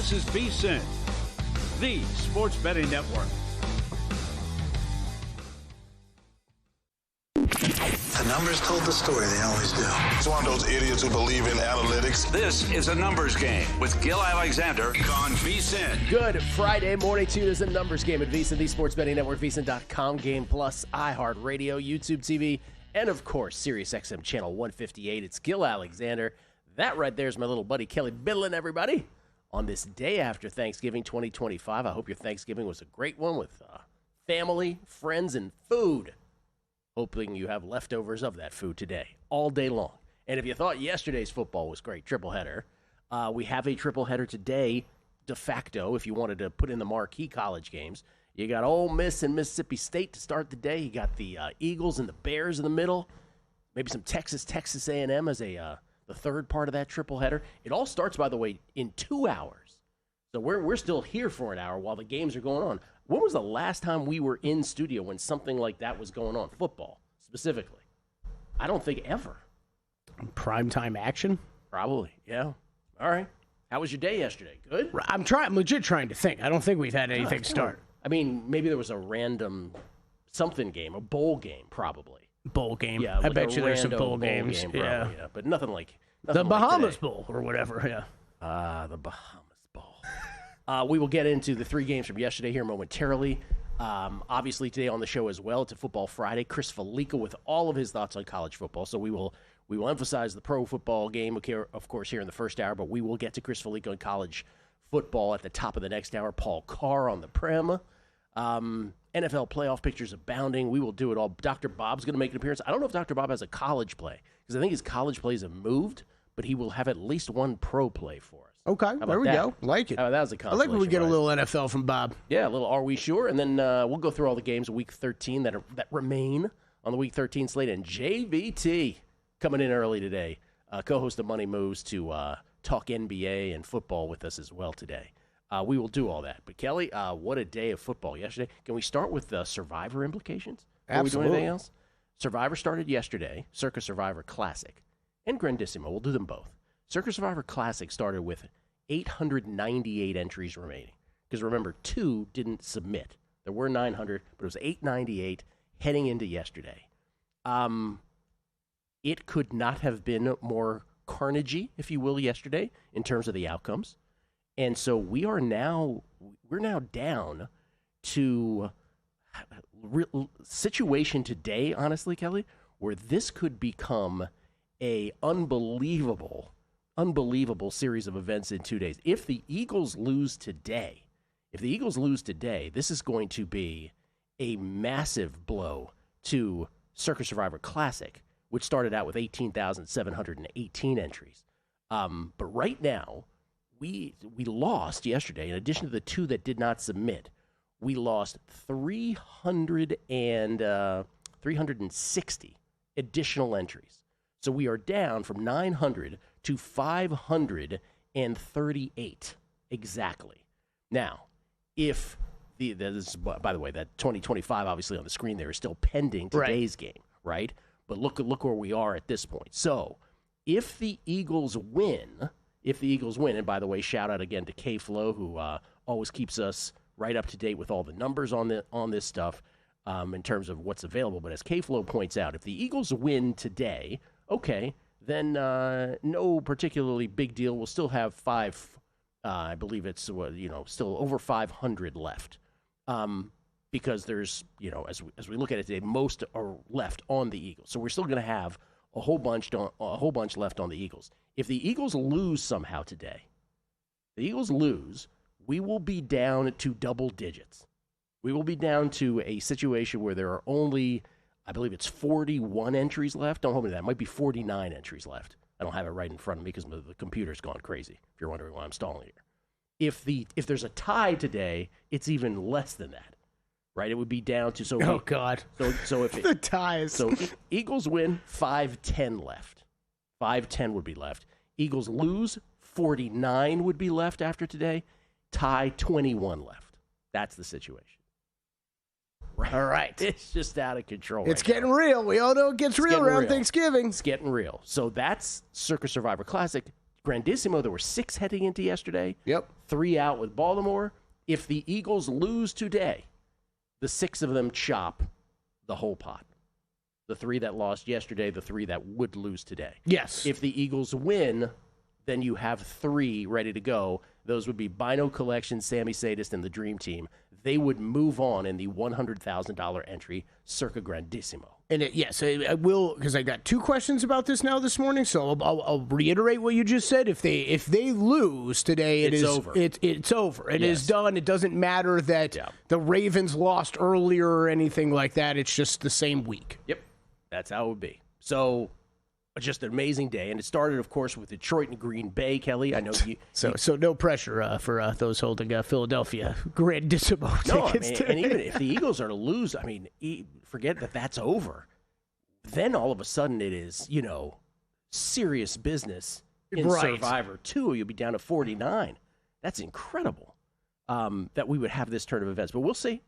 This is VSiN, the sports betting network. The numbers told the story, they always do. It's one of those idiots who believe in analytics. This is a numbers game with Gil Alexander on VSiN. Good Friday morning to you. This is a numbers game at VSiN, the sports betting network, VSiN.com, Game Plus, iHeartRadio, YouTube TV, and of course, SiriusXM channel 158. It's Gil Alexander. That right there is my little buddy Kelly Bidlin, everybody. On this day after Thanksgiving 2025, I hope your Thanksgiving was a great one with family, friends, and food. Hoping you have leftovers of that food today, all day long. And if you thought yesterday's football was great, triple header, we have a triple header today, de facto, if you wanted to put in the marquee college games. You got Ole Miss and Mississippi State to start the day. You got the Eagles and the Bears in the middle. Maybe some Texas A&M as the third part of that triple header. It all starts, by the way, in 2 hours. So we're still here for an hour while the games are going on. When was the last time we were in studio when something like that was going on? Football, specifically. I don't think ever. Primetime action? Probably, yeah. All right. How was your day yesterday? Good? I'm legit trying to think. I don't think we've had anything start. I mean, maybe there was a random something game, a bowl game, probably. Bowl game. Yeah, I like bet you there's some bowl games. games. Yeah, but nothing like the Bahamas today. Bowl or whatever, yeah. The Bahamas Bowl. We will get into the three games from yesterday here momentarily. Obviously, today on the show as well, it's a Football Friday. Chris Felica with all of his thoughts on college football. So we will emphasize the pro football game, of course, here in the first hour, but we will get to Chris Felica on college football at the top of the next hour. Paul Carr on the Prem. NFL playoff pictures abounding. We will do it all. Dr. Bob's going to make an appearance. I don't know if Dr. Bob has a college play, because I think his college plays have moved, but he will have at least one pro play for us. Okay, there we go. Like it. That was a I like when we get a little NFL from Bob. Yeah, a little Are We Sure? And then we'll go through all the games of Week 13 that remain on the Week 13 slate. And JVT coming in early today, co-host of Money Moves, to talk NBA and football with us as well today. We will do all that. But, Kelly, what a day of football yesterday. Can we start with the Survivor implications? Absolutely. Are we doing anything else? Survivor started yesterday, Circa Survivor Classic, and Grandissimo. We'll do them both. Circa Survivor Classic started with 898 entries remaining. Because remember, 2 didn't submit. There were 900, but it was 898 heading into yesterday. It could not have been more carnagey, if you will, yesterday in terms of the outcomes. And so we're now down to a situation today, honestly, Kelly, where this could become a unbelievable series of events in 2 days. If the Eagles lose today, this is going to be a massive blow to Circa Survivor Classic, which started out with 18,718 entries. But right now, we lost yesterday, in addition to the 2 that did not submit, we lost 360 additional entries. So we are down from 900 to 538 exactly. Now, if by the way, that 2025 obviously on the screen there is still pending today's game, right? But look where we are at this point. So if the Eagles win, and by the way, shout out again to K-Flow, who always keeps us right up to date with all the numbers on this stuff in terms of what's available. But as K-Flow points out, if the Eagles win today, okay, then no particularly big deal. We'll still have I believe it's still over 500 left, because there's as we look at it today, most are left on the Eagles. So we're still going to have a whole bunch left on the Eagles. If the Eagles lose somehow today, we will be down to double digits. We will be down to a situation where there are only, I believe it's 41 entries left. Don't hold me to that. It might be 49 entries left. I don't have it right in front of me because the computer's gone crazy, if you're wondering why I'm stalling here. If there's a tie today, it's even less than that, right? It would be down to God. So if the ties. So Eagles win, 5-10 left. 5-10 would be left. Eagles lose, 49 would be left after today. Tie, 21 left. That's the situation. Right. All right. It's just out of control. It's getting real. We all know it gets real around Thanksgiving. It's getting real. So that's Circa Survivor Classic. Grandissimo, there were 6 heading into yesterday. Yep. 3 out with Baltimore. If the Eagles lose today, the 6 of them chop the whole pot. The 3 that lost yesterday, the 3 that would lose today. Yes. If the Eagles win, then you have 3 ready to go. Those would be Bino Collection, Sammy Sadist, and the Dream Team. They would move on in the $100,000 entry, circa grandissimo. And yes, I will, because I got 2 questions about this now this morning. So I'll reiterate what you just said. If they lose today, it's over. It's over. It is done. It doesn't matter that the Ravens lost earlier or anything like that. It's just the same week. Yep, that's how it would be. So just an amazing day, and it started, of course, with Detroit and Green Bay. Kelly, I know you. So no pressure for those holding Philadelphia grandissimo tickets. And even if the Eagles are to lose, forget that that's over. Then all of a sudden it is, serious business in Survivor 2. You'll be down to 49. That's incredible that we would have this turn of events. But we'll see.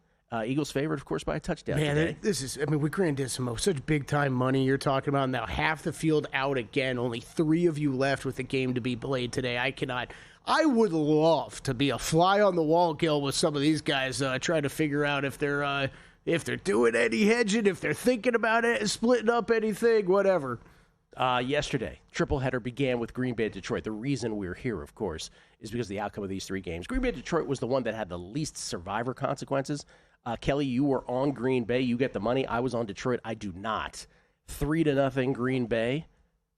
Eagles favored, of course, by a touchdown today. This is, we grandissimo, such big-time money you're talking about. Now, half the field out again, only 3 of you left with the game to be played today. I would love to be a fly on the wall, Gil, with some of these guys trying to figure out if they're doing any hedging, if they're thinking about it, splitting up anything, whatever. Yesterday, tripleheader began with Green Bay at Detroit. The reason we're here, of course, is because the outcome of these 3 games. Green Bay at Detroit was the one that had the least survivor consequences. Kelly, you were on Green Bay. You get the money. I was on Detroit. I do not. 3-0 Green Bay.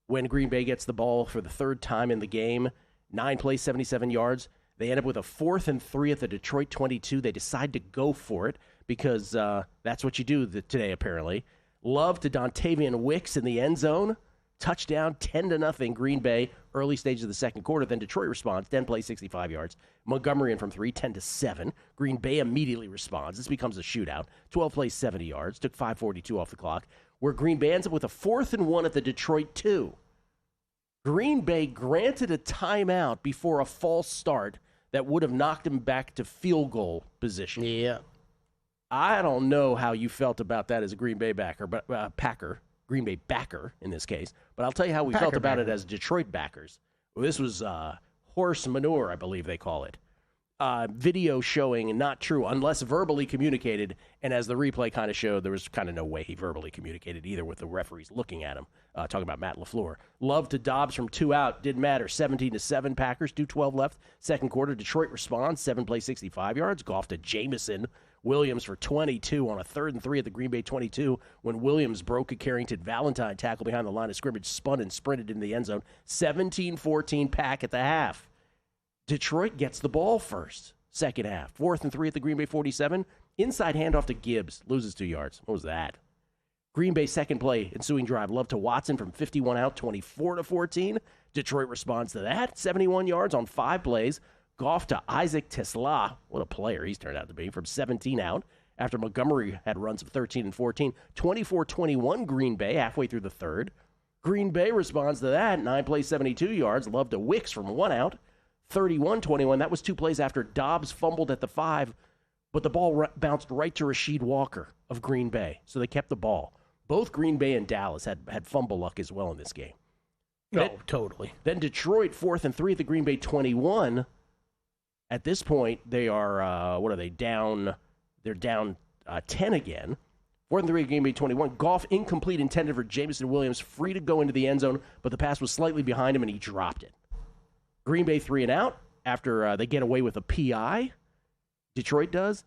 When Green Bay gets the ball for the 3rd time in the game, 9 plays, 77 yards. They end up with a 4th and 3 at the Detroit 22. They decide to go for it because that's what you do today, apparently. Love to Dontavian Wicks in the end zone. Touchdown, 10-0 Green Bay, early stages of the second quarter. Then Detroit responds, 10 plays, 65 yards. Montgomery in from 3, 10-7. Green Bay immediately responds. This becomes a shootout. 12 plays, 70 yards. Took 5:42 off the clock. Where Green Bay ends up with a 4th and 1 at the Detroit 2. Green Bay granted a timeout before a false start that would have knocked him back to field goal position. Yeah. I don't know how you felt about that as a Green Bay backer, but Green Bay backer in this case. But I'll tell you how we felt about it as Detroit backers. Well, this was horse manure, I believe they call it. Video showing not true unless verbally communicated. And as the replay kind of showed, there was kind of no way he verbally communicated either with the referees looking at him. Talking about Matt LaFleur. Love to Dobbs from 2 out. Didn't matter. 17-7 Packers. 2:12 left. Second quarter. Detroit responds. 7 plays, 65 yards. Goff to Jamison Williams for 22 on a 3rd and 3 at the Green Bay 22 when Williams broke a Carrington Valentine tackle behind the line of scrimmage, spun and sprinted into the end zone. 17-14 Pack at the half. Detroit gets the ball first, second half. 4th and 3 at the Green Bay 47. Inside handoff to Gibbs, loses 2 yards. What was that? Green Bay second play, ensuing drive. Love to Watson from 51 out, 24-14. Detroit responds to that. 71 yards on 5 plays. Goff to Isaac Tesla. What a player he's turned out to be, from 17 out. After Montgomery had runs of 13 and 14. 24-21 Green Bay halfway through the 3rd. Green Bay responds to that. 9 plays, 72 yards. Love to Wicks from 1 out. 31-21. That was 2 plays after Dobbs fumbled at the 5, but the ball bounced right to Rasheed Walker of Green Bay. So they kept the ball. Both Green Bay and Dallas had fumble luck as well in this game. Totally. Then Detroit 4th and 3 at the Green Bay 21. At this point, they are, what are they, down? They're down 10 again. 4th and 3 at Green Bay 21. Goff incomplete, intended for Jamison Williams, free to go into the end zone, but the pass was slightly behind him and he dropped it. Green Bay 3 and out after they get away with a PI. Detroit does.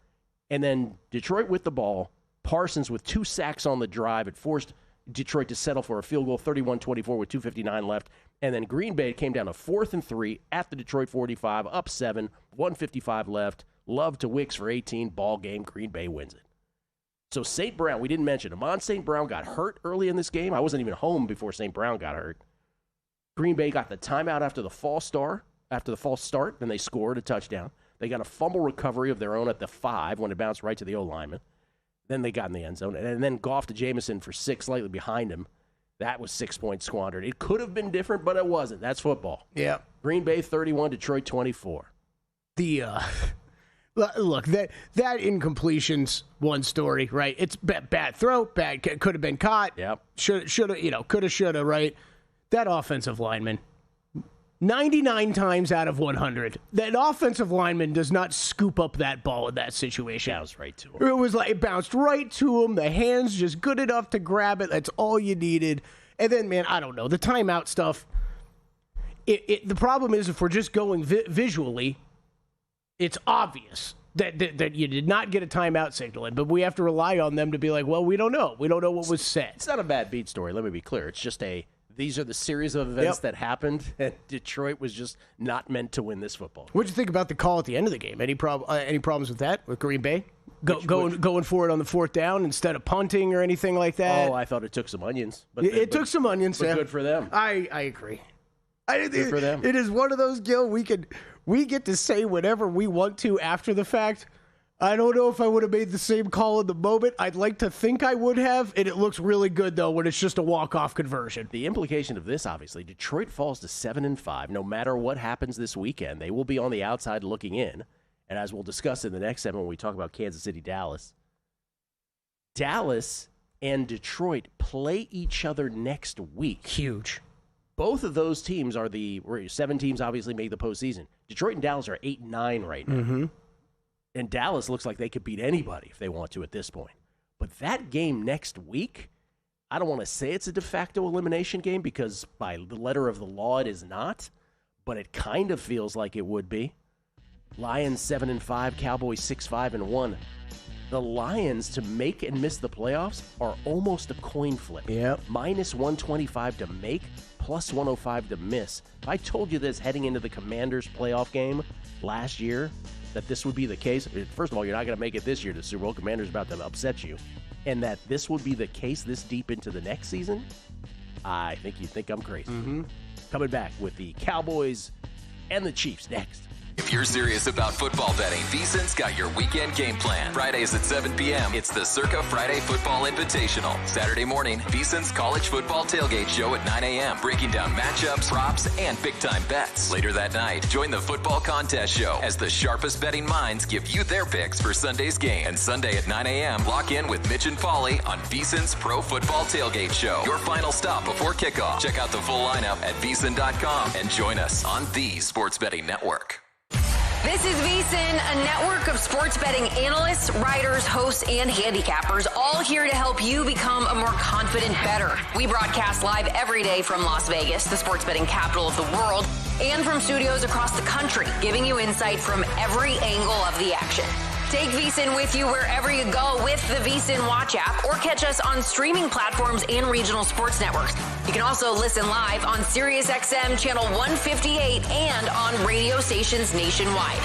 And then Detroit with the ball. Parsons with 2 sacks on the drive. It forced Detroit to settle for a field goal, 31-24 with 2:59 left. And then Green Bay came down to 4th and 3 at the Detroit 45, up 7, 1:55 left. Love to Wicks for 18. Ball game. Green Bay wins it. So St. Brown, we didn't mention, Amon St. Brown got hurt early in this game. I wasn't even home before St. Brown got hurt. Green Bay got the timeout after the false start, then they scored a touchdown. They got a fumble recovery of their own at the 5 when it bounced right to the O-lineman. Then they got in the end zone. And then Goff to Jamison for 6, slightly behind him. That was 6 points squandered. It could have been different, but it wasn't. That's football. Yeah. Green Bay 31, Detroit 24. Look, that incompletion's one story, right? It's bad throw, could have been caught. Yep. Shoulda, coulda, shoulda, right? That offensive lineman, 99 times out of 100, that offensive lineman does not scoop up that ball in that situation. Bounced right to him. It was like it bounced right to him. The hand's just good enough to grab it. That's all you needed. And then, man, I don't know. The timeout stuff, the problem is if we're just going visually, it's obvious that you did not get a timeout signal in, but we have to rely on them to be like, well, we don't know. We don't know what was said. It's not a bad beat story. Let me be clear. It's just these are the series of events that happened, and Detroit was just not meant to win this football. What'd you think about the call at the end of the game? Any problems with that, with Green Bay? Going for it on the fourth down instead of punting or anything like that? Oh, I thought it took some onions. But it took some onions, but good for them. I agree. Good for them. It is one of those, Gil, we get to say whatever we want to after the fact. I don't know if I would have made the same call in the moment. I'd like to think I would have, and it looks really good, though, when it's just a walk-off conversion. The implication of this, obviously, Detroit falls to 7-5. No matter what happens this weekend, they will be on the outside looking in. And as we'll discuss in the next segment when we talk about Kansas City, Dallas and Detroit play each other next week. Huge. Both of those teams are 7 teams obviously make the postseason. Detroit and Dallas are 8-9 right now. Mm-hmm. And Dallas looks like they could beat anybody if they want to at this point. But that game next week, I don't want to say it's a de facto elimination game because by the letter of the law it is not, but it kind of feels like it would be. Lions 7-5, Cowboys 6-5-1. The Lions to make and miss the playoffs are almost a coin flip. Yep. Minus 125 to make, plus 105 to miss. If I told you this heading into the Commanders playoff game last year, that this would be the case, first of all, you're not going to make it this year to the Super Bowl. Commanders about to upset you. And that this would be the case this deep into the next season, I think you'd think I'm crazy. Mm-hmm. Coming back with the Cowboys and the Chiefs next. If you're serious about football betting, VSiN's got your weekend game plan. Fridays at 7 p.m., it's the Circa Friday Football Invitational. Saturday morning, VSiN's college football tailgate show at 9 a.m., breaking down matchups, props, and big-time bets. Later that night, join the football contest show as the sharpest betting minds give you their picks for Sunday's game. And Sunday at 9 a.m., lock in with Mitch and Folly on VSiN's Pro Football Tailgate Show. Your final stop before kickoff. Check out the full lineup at VSiN.com and join us on the Sports Betting Network. This is VSiN, a network of sports betting analysts, writers, hosts, and handicappers, all here to help you become a more confident bettor. We broadcast live every day from Las Vegas, the sports betting capital of the world, and from studios across the country, giving you insight from every angle of the action. Take VSiN with you wherever you go with the VSiN Watch app, or catch us on streaming platforms and regional sports networks. You can also listen live on SiriusXM Channel 158 and on radio stations nationwide.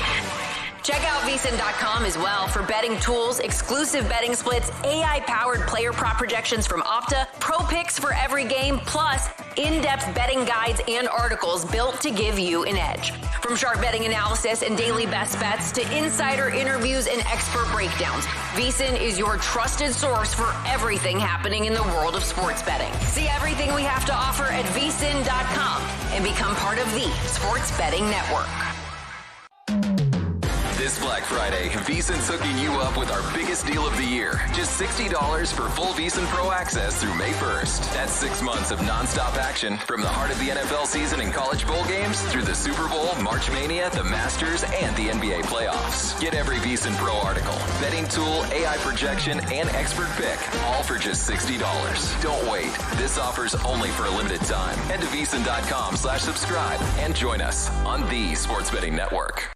Check out VSiN.com as well for betting tools, exclusive betting splits, AI-powered player prop projections from Opta, pro picks for every game, plus in-depth betting guides and articles built to give you an edge. From sharp betting analysis and daily best bets to insider interviews and expert breakdowns, VSiN is your trusted source for everything happening in the world of sports betting. See everything we have to offer at VSiN.com and become part of the Sports Betting Network. This Black Friday, VSiN's hooking you up with our biggest deal of the year. Just $60 for full VSiN Pro access through May 1st. That's 6 months of nonstop action from the heart of the NFL season and college bowl games through the Super Bowl, March Mania, the Masters, and the NBA playoffs. Get every VSiN Pro article, betting tool, AI projection, and expert pick, all for just $60. Don't wait. This offer's only for a limited time. Head to VSiN.com/subscribe and join us on the Sports Betting Network.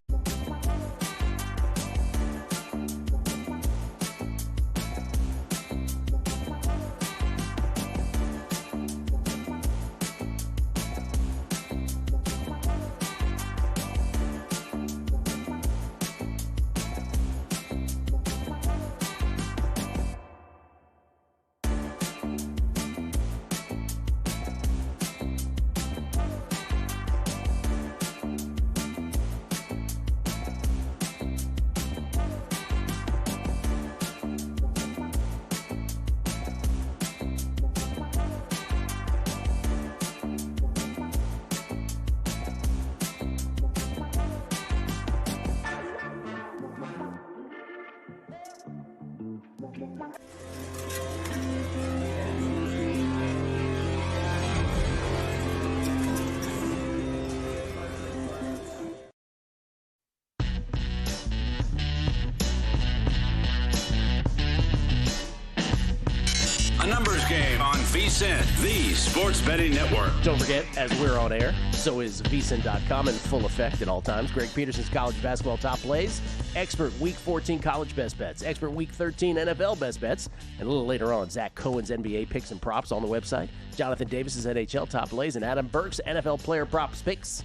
The Numbers Game on VSiN, the Sports Betting Network. Don't forget, as we're on air, so is VSiN.com in full effect at all times. Greg Peterson's college basketball top plays, expert Week 14 college best bets, expert Week 13 NFL best bets, and a little later on, Zach Cohen's NBA picks and props on the website, Jonathan Davis's NHL top plays, and Adam Burke's NFL player props picks.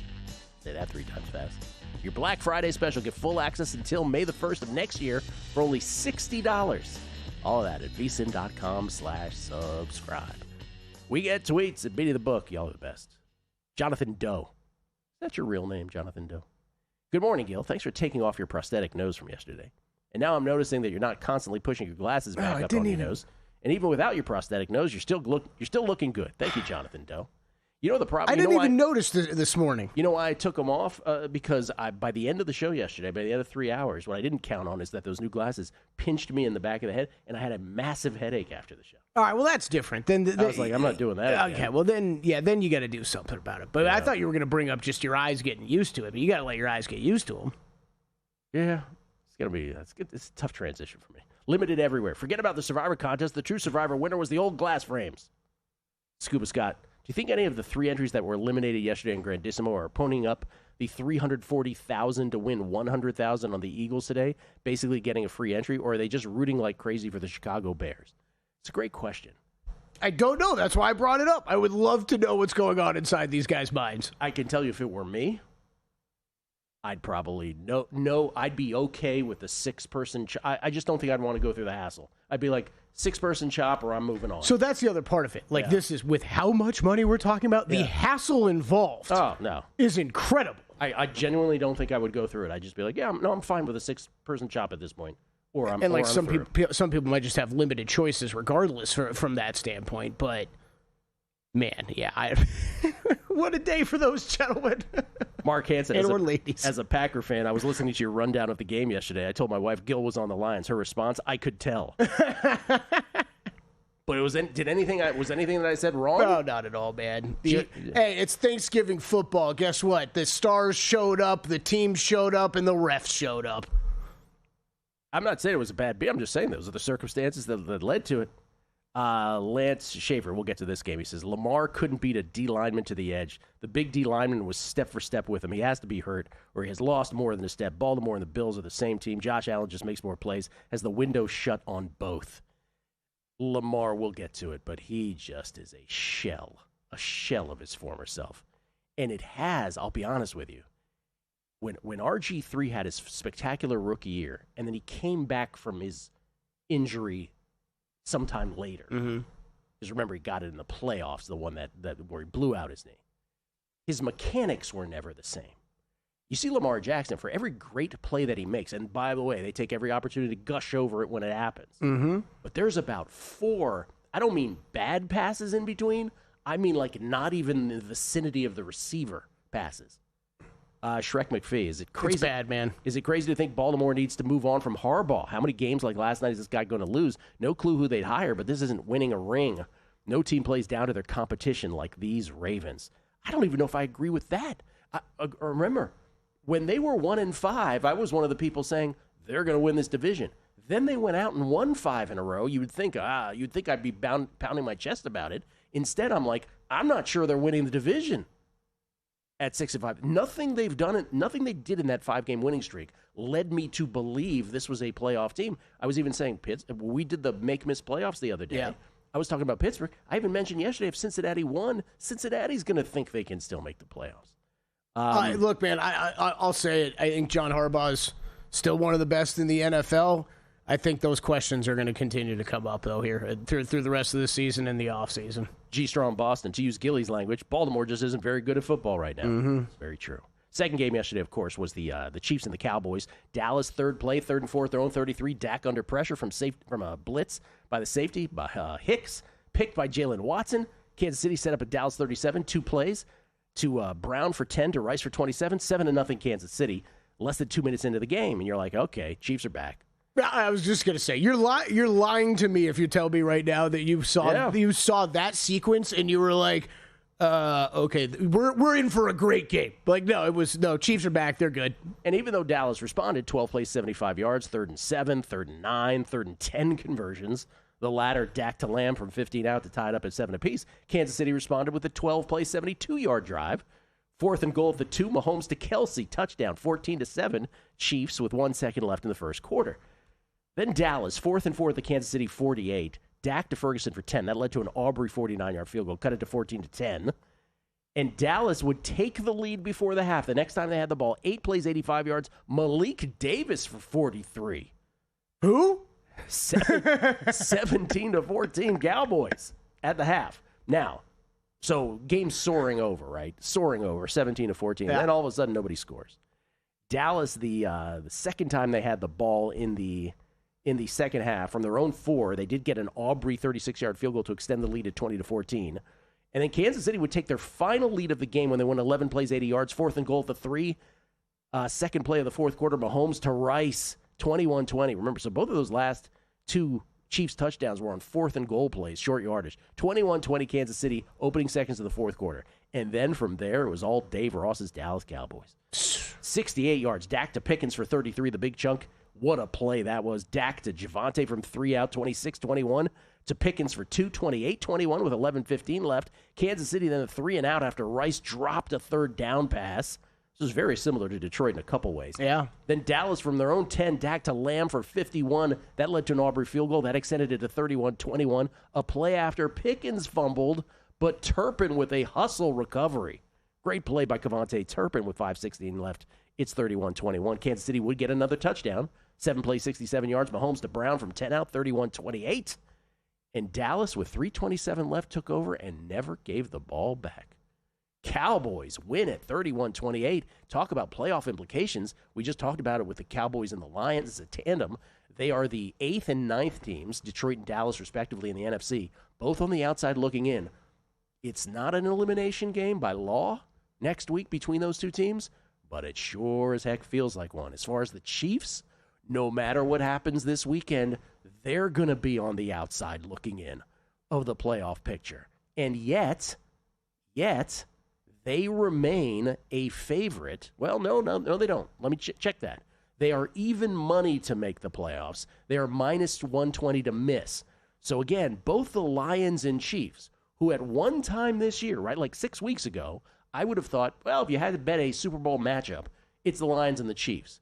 Say that 3 times fast. Your Black Friday special. Get full access until May the 1st of next year for only $60. All of that at vsin.com/subscribe. We get tweets at Beating the Book. Y'all are the best. Jonathan Doe. Is that your real name, Jonathan Doe? Good morning, Gil. Thanks for taking off your prosthetic nose from yesterday. And now I'm noticing that you're not constantly pushing your glasses back up on your nose. And even without your prosthetic nose, you're still looking good. Thank you, Jonathan Doe. You know the problem. I didn't even notice this morning. You know why I took them off? Because by the end of the show yesterday, by the end of 3 hours, what I didn't count on is that those new glasses pinched me in the back of the head, and I had a massive headache after the show. All right, well, that's different. Then I was like, I'm not doing that Okay, again. well, then you got to do something about it. But I thought you were going to bring up just your eyes getting used to it, but you got to let your eyes get used to them. Yeah, it's a tough transition for me. Limited everywhere. Forget about the Survivor contest. The true Survivor winner was the old glass frames. Scuba Scott. Do you think any of the 3 entries that were eliminated yesterday in Grandissimo are ponying up the $340,000 to win $100,000 on the Eagles today, basically getting a free entry, or are they just rooting like crazy for the Chicago Bears? It's a great question. I don't know. That's why I brought it up. I would love to know what's going on inside these guys' minds. I can tell you if it were me, I'd probably I'd be okay with the 6-person. I just don't think I'd want to go through the hassle. I'd be like, 6-person chop or I'm moving on. So that's the other part of it. Like, this is with how much money we're talking about. The hassle involved is incredible. I genuinely don't think I would go through it. I'd just be like, I'm fine with a 6-person chop at this point. Some people might just have limited choices regardless from that standpoint. But, man, what a day for those gentlemen. Mark Hansen, ladies. As a Packer fan, I was listening to your rundown of the game yesterday. I told my wife Gil was on the Lions. Her response, I could tell. But was anything that I said wrong? No, not at all, man. Hey, it's Thanksgiving football. Guess what? The stars showed up, the team showed up, and the refs showed up. I'm not saying it was a bad beat. I'm just saying those are the circumstances that led to it. Lance Schaefer, we'll get to this game. He says, Lamar couldn't beat a D lineman to the edge. The big D lineman was step for step with him. He has to be hurt, or he has lost more than a step. Baltimore and the Bills are the same team. Josh Allen just makes more plays, has the window shut on both. Lamar, we'll get to it, but he just is a shell of his former self. And it has, I'll be honest with you, when RG3 had his spectacular rookie year, and then he came back from his injury sometime later. Because remember, he got it in the playoffs, the one that where he blew out his knee. His mechanics were never the same. You see Lamar Jackson, for every great play that he makes, and by the way, they take every opportunity to gush over it when it happens. But there's about 4, I don't mean bad passes in between, I mean like not even in the vicinity of the receiver passes. Shrek McPhee, is it crazy? It's bad, man. Is it crazy to think Baltimore needs to move on from Harbaugh? How many games like last night is this guy going to lose? No clue who they'd hire, but this isn't winning a ring. No team plays down to their competition like these Ravens. I don't even know if I agree with that. Remember, when they were 1-5, I was one of the people saying they're going to win this division. Then they went out and won 5 in a row. You'd think I'd be pounding my chest about it. Instead, I'm like, I'm not sure they're winning the division. At 6-5, nothing they did in that 5-game winning streak led me to believe this was a playoff team. I was even saying we did the make-miss playoffs the other day. Yeah. I was talking about Pittsburgh. I even mentioned yesterday if Cincinnati won, Cincinnati's going to think they can still make the playoffs. Look, man, I'll say it. I think John Harbaugh is still one of the best in the NFL. I think those questions are going to continue to come up, though, here through the rest of the season and the offseason. G-Strong Boston, to use Gilly's language, Baltimore just isn't very good at football right now. It's very true. Second game yesterday, of course, was the Chiefs and the Cowboys. Dallas, third play, 3rd and 4, their own 33. Dak under pressure from a blitz by the safety, by Hicks, picked by Jalen Watson. Kansas City set up at Dallas 37, 2 plays to Brown for 10, to Rice for 27, 7-0 Kansas City, less than 2 minutes into the game. And you're like, okay, Chiefs are back. I was just going to say, you're lying to me if you tell me right now that you saw that sequence and you were like, Okay, we're in for a great game. Like, no, Chiefs are back. They're good. And even though Dallas responded, 12 plays, 75 yards, 3rd and 7, 3rd and 9, 3rd and 10 conversions. The latter, Dak to Lamb from 15 out to tie it up at 7 apiece. Kansas City responded with a 12-play, 72-yard drive. 4th and goal at the 2, Mahomes to Kelsey, touchdown, 14-7, Chiefs with 1 second left in the first quarter. Then Dallas, 4th and 4 at the Kansas City 48, Dak to Ferguson for 10. That led to an Aubrey 49-yard field goal, cut it to 14-10. And Dallas would take the lead before the half. The next time they had the ball, 8 plays, 85 yards, Malik Davis for 43. Who? 17-14 Cowboys at the half. Now, so game soaring over, right? Soaring over, 17-14. Yeah. Then all of a sudden, nobody scores. Dallas, the second time they had the ball in the second half from their own 4, they did get an Aubrey 36-yard field goal to extend the lead at 20-14. And then Kansas City would take their final lead of the game when they won 11 plays, 80 yards, 4th and goal at the 3. Second play of the fourth quarter, Mahomes to Rice, 21-20. Remember, so both of those last 2 Chiefs touchdowns were on 4th and goal plays, short yardage. 21-20 Kansas City, opening seconds of the fourth quarter. And then from there, it was all Dave Ross's Dallas Cowboys. 68 yards, Dak to Pickens for 33, the big chunk. What a play that was. Dak to Javonte from 3 out, 26-21. To Pickens for 2, 28-21 with 11:15 left. Kansas City then a 3 and out after Rice dropped a third down pass. This is very similar to Detroit in a couple ways. Yeah. Then Dallas from their own 10, Dak to Lamb for 51. That led to an Aubrey field goal. That extended it to 31-21. A play after Pickens fumbled, but Turpin with a hustle recovery. Great play by Kevontae Turpin with 5:16 left. It's 31-21. Kansas City would get another touchdown. 7 plays, 67 yards. Mahomes to Brown from 10 out, 31-28. And Dallas, with 3:27 left, took over and never gave the ball back. Cowboys win at 31-28. Talk about playoff implications. We just talked about it with the Cowboys and the Lions as a tandem. They are the 8th and 9th teams, Detroit and Dallas respectively in the NFC, both on the outside looking in. It's not an elimination game by law next week between those two teams, but it sure as heck feels like one. As far as the Chiefs, no matter what happens this weekend, they're going to be on the outside looking in of the playoff picture. And yet, they remain a favorite. Well, no, they don't. Let me check that. They are even money to make the playoffs. They are minus 120 to miss. So again, both the Lions and Chiefs, who at one time this year, right, like 6 weeks ago, I would have thought, well, if you had to bet a Super Bowl matchup, it's the Lions and the Chiefs.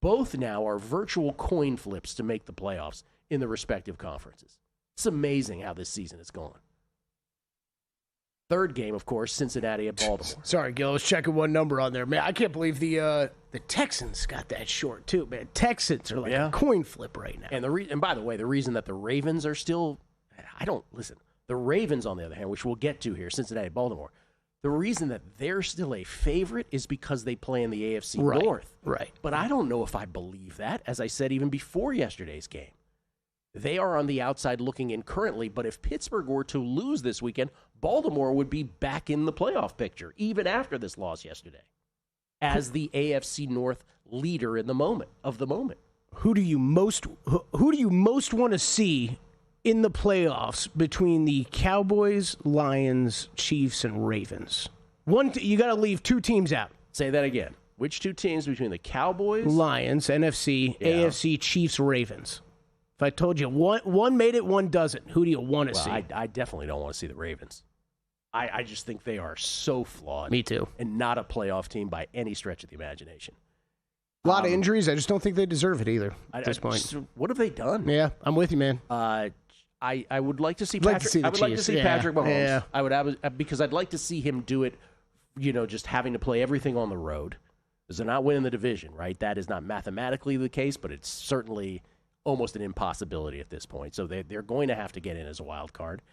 Both now are virtual coin flips to make the playoffs in the respective conferences. It's amazing how this season has gone. Third game, of course, Cincinnati at Baltimore. Sorry, Gil, I was checking one number on there. Man, I can't believe the Texans got that short, too, man. Texans are like a coin flip right now. And by the way, the reason that the Ravens are still, the Ravens, on the other hand, which we'll get to here, Cincinnati, Baltimore, the reason that they're still a favorite is because they play in the AFC North. Right. But I don't know if I believe that, as I said even before yesterday's game. They are on the outside looking in currently, but if Pittsburgh were to lose this weekend, Baltimore would be back in the playoff picture, even after this loss yesterday, as the AFC North leader in the moment. Who do you most want to see in the playoffs between the Cowboys, Lions, Chiefs, and Ravens? You got to leave 2 teams out. Say that again. Which 2 teams between the Cowboys, Lions, NFC, AFC, Chiefs, Ravens? If I told you one made it, one doesn't, who do you want to see? I definitely don't want to see the Ravens. I just think they are so flawed. Me too. And not a playoff team by any stretch of the imagination. A lot of injuries. I just don't think they deserve it either at this point. What have they done? Yeah, I'm with you, man. I would like to see Patrick. I would like to see Patrick Mahomes. Yeah. I would because I'd like to see him do it. Just having to play everything on the road, because they're not winning the division, right? That is not mathematically the case, but it's certainly almost an impossibility at this point. So they're going to have to get in as a wild card.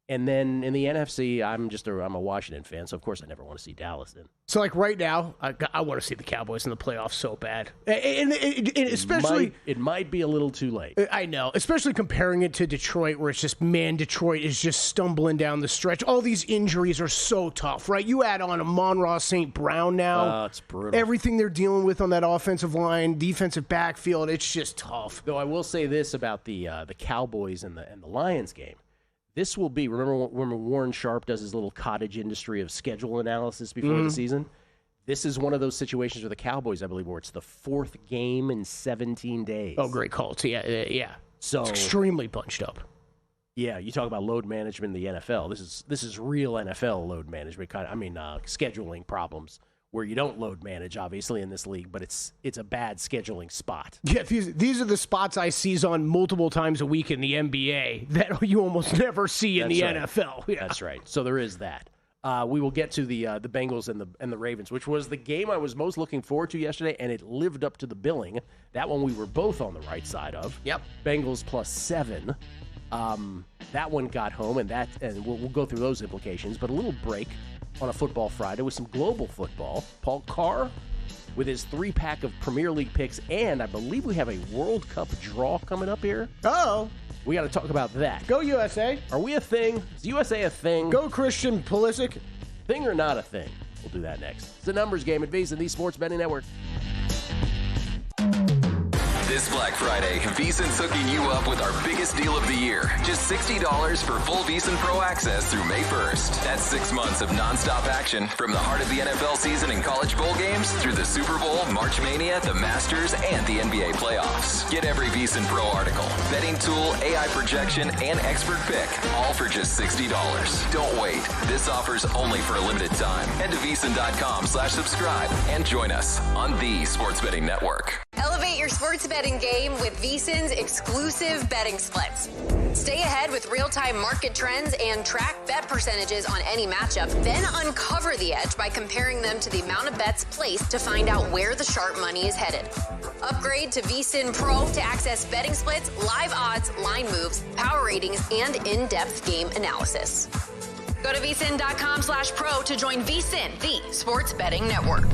And then in the NFC, I'm a Washington fan, so of course I never want to see Dallas in. So like right now, I want to see the Cowboys in the playoffs so bad, and especially it might be a little too late. I know, especially comparing it to Detroit, where it's just Detroit is just stumbling down the stretch. All these injuries are so tough, right? You add on a Amon-Ra St. Brown now. It's brutal. Everything they're dealing with on that offensive line, defensive backfield, it's just tough. Though I will say this about the Cowboys and the Lions game. This will be, remember Warren Sharp does his little cottage industry of schedule analysis before the season? This is one of those situations with the Cowboys, I believe, where it's the 4th game in 17 days. Oh, great call. Yeah. So it's extremely bunched up. Yeah, you talk about load management in the NFL. This is real NFL load management scheduling problems where you don't load manage, obviously, in this league, but it's a bad scheduling spot. Yeah, these are the spots I seize on multiple times a week in the NBA that you almost never see in the NFL. Yeah. That's right. So there is that. We will get to the Bengals and the Ravens, which was the game I was most looking forward to yesterday, and it lived up to the billing. That one we were both on the right side of. Yep. Bengals +7. That one got home, and we'll go through those implications. But a little break on a Football Friday with some global football. Paul Carr with his 3-pack of Premier League picks, and I believe we have a World Cup draw coming up here. Oh. We got to talk about that. Go USA. Are we a thing? Is USA a thing? Go Christian Pulisic. Thing or not a thing? We'll do that next. It's a numbers game at VSiN, the Sports Betting Network. This Black Friday, VSiN's hooking you up with our biggest deal of the year. Just $60 for full VSiN Pro access through May 1st. That's 6 months of nonstop action from the heart of the NFL season and college bowl games through the Super Bowl, March Mania, the Masters, and the NBA playoffs. Get every VSiN Pro article, betting tool, AI projection, and expert pick, all for just $60. Don't wait. This offer's only for a limited time. Head to VSiN.com/subscribe and join us on the Sports Betting Network. Elevate your sports betting game with VSiN's exclusive betting splits. Stay ahead with real-time market trends and track bet percentages on any matchup. Then uncover the edge by comparing them to the amount of bets placed to find out where the sharp money is headed. Upgrade to VSiN Pro to access betting splits, live odds, line moves, power ratings, and in-depth game analysis. Go to VSiN.com/pro to join VSiN, the Sports Betting Network.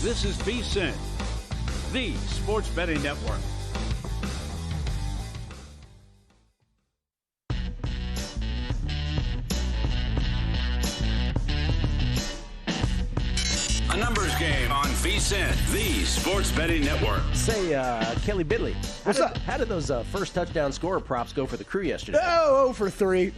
This is VSiN, the sports betting network. A numbers game on VSiN, the sports betting network. Say, Kelly Bidley, What's up? How did those first touchdown scorer props go for the Crew yesterday? Oh, for 3.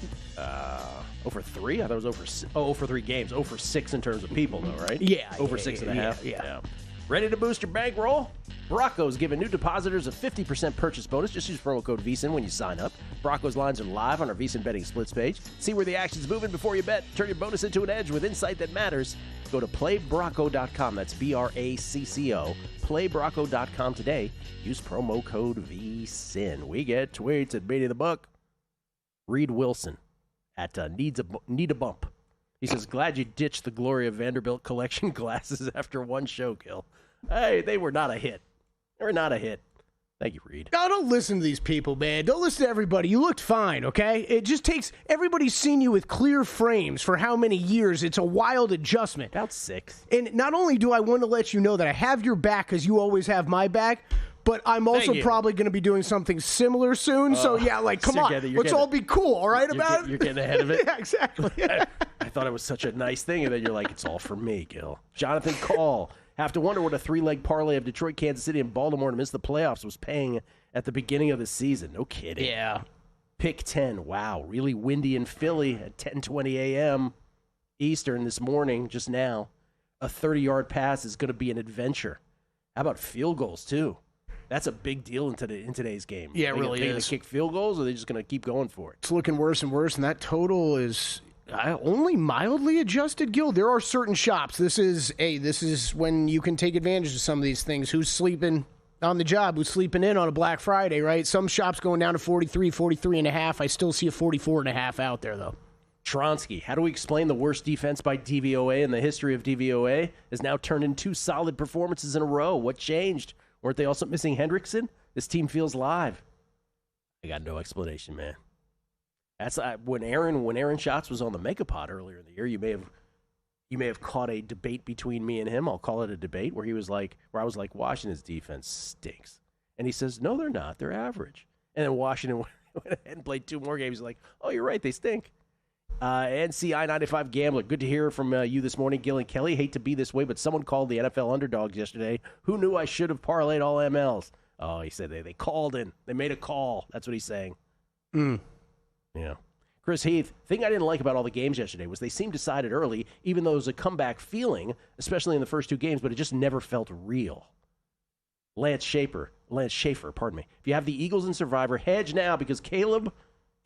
0 for 3? I thought it was 0 for 3 games. 0 for 6 in terms of people, though, right? Yeah. Over 6.5. Yeah. Ready to boost your bankroll? Brocco's giving new depositors a 50% purchase bonus. Just use promo code VSiN when you sign up. Brocco's lines are live on our VSiN betting splits page. See where the action's moving before you bet. Turn your bonus into an edge with insight that matters. Go to playbrocco.com. That's BRACCO. Playbrocco.com today. Use promo code VSiN. We get tweets at Beatty the Buck. Reed Wilson at Need a Bump. He says, glad you ditched the Gloria Vanderbilt collection glasses after one show, Gil. Hey, they were not a hit. They were not a hit. Thank you, Reed. No, don't listen to these people, man. Don't listen to everybody. You looked fine, okay? It just takes – everybody's seen you with clear frames for how many years. It's a wild adjustment. About 6. And not only do I want to let you know that I have your back because you always have my back, but I'm also probably going to be doing something similar soon. So, yeah, like, come on. Let's all be cool, all right, about it? You're getting ahead of it? Yeah, exactly. I thought it was such a nice thing, and then you're like, it's all for me, Gil. Jonathan Call. Have to wonder what a 3-leg parlay of Detroit, Kansas City, and Baltimore to miss the playoffs was paying at the beginning of the season. No kidding. Yeah. Pick 10. Wow. Really windy in Philly at 10:20 a.m. Eastern this morning, just now. A 30-yard pass is going to be an adventure. How about field goals, too? That's a big deal in today's game. Yeah, it really is. They kick field goals, or are they just going to keep going for it? It's looking worse and worse, and that total is only mildly adjusted, Gil. There are certain shops. This is when you can take advantage of some of these things. Who's sleeping on the job? Who's sleeping in on a Black Friday, right? Some shops going down to 43.5. I still see a 44.5 out there, though. Tronsky, how do we explain the worst defense by DVOA in the history of DVOA has now turned in 2 solid performances in a row? What changed? Weren't they also missing Hendrickson? This team feels live. I got no explanation, man. That's when Aaron Schatz was on the Megapod earlier in the year. You may have caught a debate between me and him. I'll call it a debate where I was like, Washington's defense stinks, and he says, no, they're not. They're average. And then Washington went ahead and played 2 more games. He's like, oh, you're right, they stink. NCI 95 Gambler, good to hear from you this morning, Gil and Kelly. Hate to be this way, but someone called the NFL underdogs yesterday. Who knew I should have parlayed all MLs? Oh, he said they called in. They made a call. That's what he's saying. Yeah. Chris Heath, thing I didn't like about all the games yesterday was they seemed decided early, even though it was a comeback feeling, especially in the first 2 games, but it just never felt real. Lance Schaefer, pardon me. If you have the Eagles in Survivor, hedge now because Caleb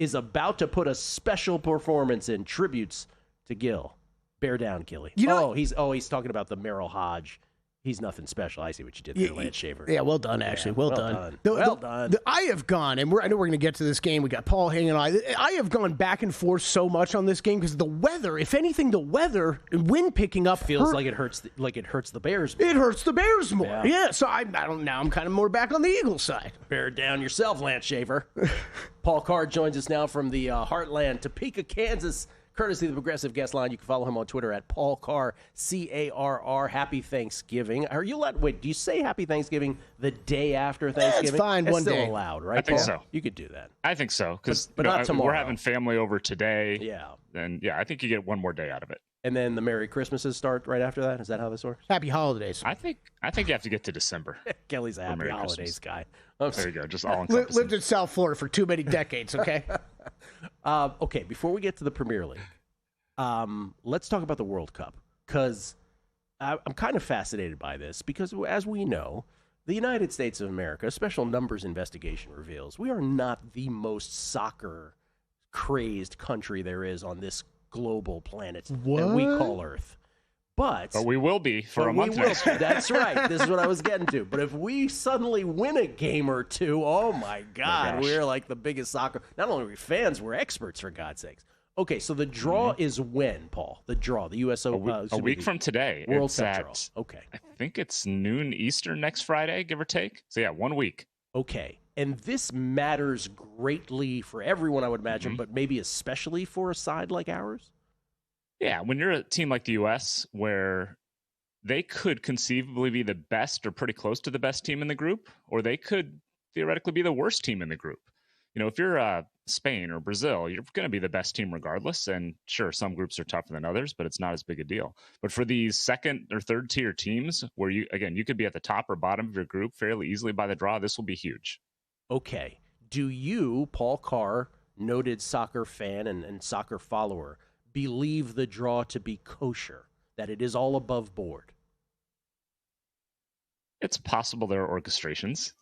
is about to put a special performance in. Tributes to Gil. Bear down, Gilly. He's talking about the Merrill Hodge. He's nothing special. I see what you did there, Lance Schaefer. Yeah, well done, actually. Well done. Well done. I have gone, and I know we're going to get to this game. We got Paul hanging on. I have gone back and forth so much on this game because the weather, if anything, the weather and wind picking up feels like it hurts the Bears more. It hurts the Bears more. Yeah, so I don't know. I'm kind of more back on the Eagles side. Bear down yourself, Lance Schaefer. Paul Carr joins us now from the Heartland, Topeka, Kansas. Courtesy of the Progressive Guest Line. You can follow him on Twitter at Paul Carr, C-A-R-R. Happy Thanksgiving. Are you allowed? Wait, do you say Happy Thanksgiving the day after Thanksgiving? It's fine, one still day. Allowed, right? I think Paul? so. You could do that. I think so because but not tomorrow. We're having family over today. Yeah. And I think you get one more day out of it. And then the Merry Christmases start right after that. Is that how this works? Happy holidays. I think you have to get to December. Kelly's a happy holidays Christmas guy. There you go. Just all encompassing. Lived in South Florida for too many decades. Okay. Okay. Before we get to the Premier League. Let's talk about the World Cup because I'm kind of fascinated by this because, as we know, the United States of America, a special numbers investigation reveals, we are not the most soccer-crazed country there is on this global planet that we call Earth. But we will be for a month next year. That's right. This is what I was getting to. But if we suddenly win a game or 2, oh, my God, we're like the biggest soccer. Not only are we fans, we're experts, for God's sakes. Okay, so the draw is when, Paul? The draw, the USO. A week from today. World Cup draw. Okay. I think it's noon Eastern next Friday, give or take. So, 1 week. Okay, and this matters greatly for everyone, I would imagine, but maybe especially for a side like ours? Yeah, when you're a team like the U.S., where they could conceivably be the best or pretty close to the best team in the group, or they could theoretically be the worst team in the group. If you're Spain or Brazil, you're going to be the best team regardless. And sure, some groups are tougher than others, but it's not as big a deal. But for these second or third tier teams where you could be at the top or bottom of your group fairly easily by the draw, this will be huge. Okay. Do you, Paul Carr, noted soccer fan and soccer follower, believe the draw to be kosher, that it is all above board? It's possible there are orchestrations.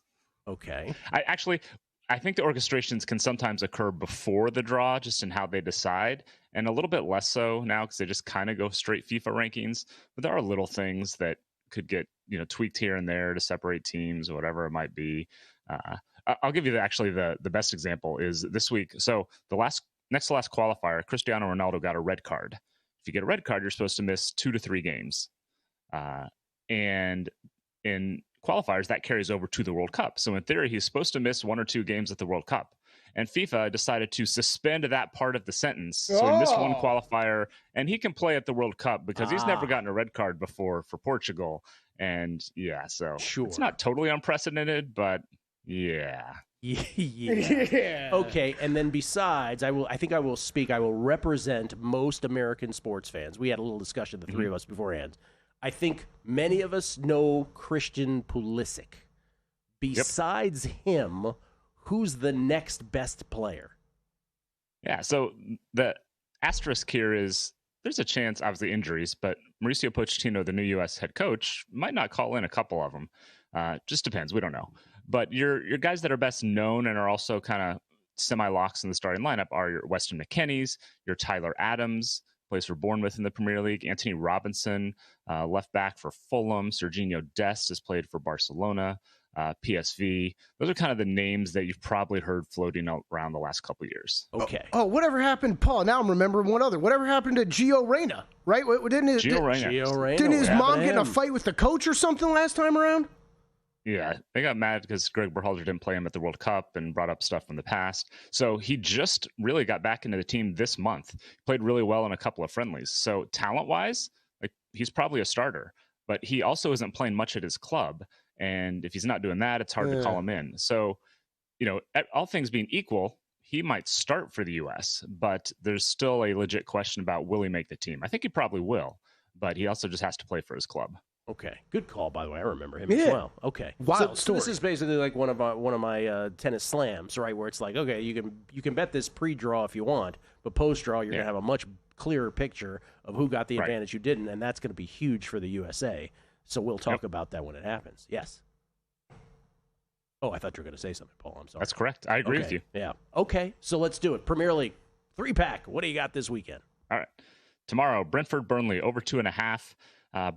Okay. I think the orchestrations can sometimes occur before the draw, just in how they decide, and a little bit less so now because they just kind of go straight FIFA rankings. But there are little things that could get tweaked here and there to separate teams, or whatever it might be. I'll give you the best example is this week. So the next to last qualifier, Cristiano Ronaldo got a red card. If you get a red card, you're supposed to miss 2 to 3 games, and in qualifiers, that carries over to the World Cup. So in theory, he's supposed to miss 1 or 2 games at the World Cup. And FIFA decided to suspend that part of the sentence. So he missed 1 qualifier, and he can play at the World Cup because he's never gotten a red card before for Portugal. And so It's not totally unprecedented, but yeah. Yeah. Okay, and then besides, I will represent most American sports fans. We had a little discussion, the three of us beforehand. I think many of us know Christian Pulisic. Besides him, who's the next best player? Yeah, so the asterisk here is there's a chance, obviously injuries, but Mauricio Pochettino, the new U.S. head coach, might not call in a couple of them. Just depends. We don't know. But your guys that are best known and are also kind of semi-locks in the starting lineup are your Weston McKennies, your Tyler Adams, plays for Bournemouth in the Premier League, Anthony Robinson, left back for Fulham, Serginho Dest has played for Barcelona, PSV. Those are kind of the names that you've probably heard floating around the last couple of years. Okay. Oh, whatever happened, Paul? Now I'm remembering one other. Whatever happened to Gio Reyna, right? Didn't his mom get in a fight with the coach or something last time around? Yeah, they got mad because Greg Berhalter didn't play him at the World Cup and brought up stuff from the past. So he just really got back into the team this month. He played really well in a couple of friendlies. So talent-wise, he's probably a starter, but he also isn't playing much at his club. And if he's not doing that, it's hard to call him in. So, all things being equal, he might start for the U.S., but there's still a legit question about will he make the team. I think he probably will, but he also just has to play for his club. Okay, good call. By the way, I remember him as well. Okay, wild story. So this is basically like one of my tennis slams, right? Where it's like, okay, you can bet this pre-draw if you want, but post-draw you're gonna have a much clearer picture of who got the advantage, who didn't, and that's gonna be huge for the USA. So we'll talk about that when it happens. Yes. Oh, I thought you were gonna say something, Paul. I'm sorry. That's correct. I agree with you. Yeah. Okay, so let's do it. Premier League 3-pack. What do you got this weekend? All right. Tomorrow, Brentford-Burnley over 2.5.